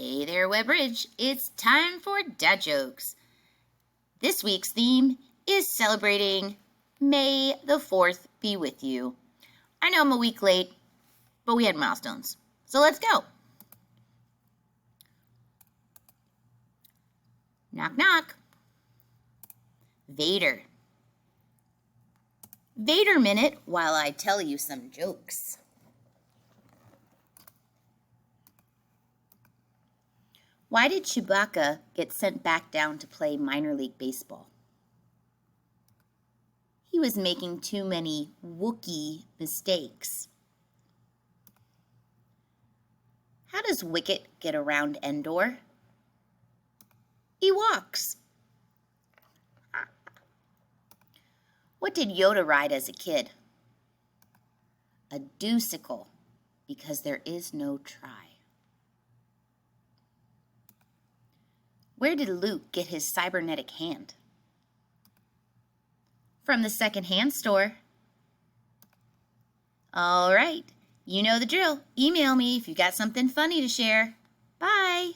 Hey there, Webbridge. It's time for dad jokes. This week's theme is celebrating May the 4th be with you. I know I'm a week late, but we had milestones. So let's go. Knock, knock. Vader. Vader minute while I tell you some jokes. Why did Chewbacca get sent back down to play minor league baseball? He was making too many Wookiee mistakes. How does Wicket get around Endor? He walks. What did Yoda ride as a kid? A deucicle, because there is no try. Where did Luke get his cybernetic hand? From the second-hand store. All right, you know the drill. Email me if you got something funny to share. Bye.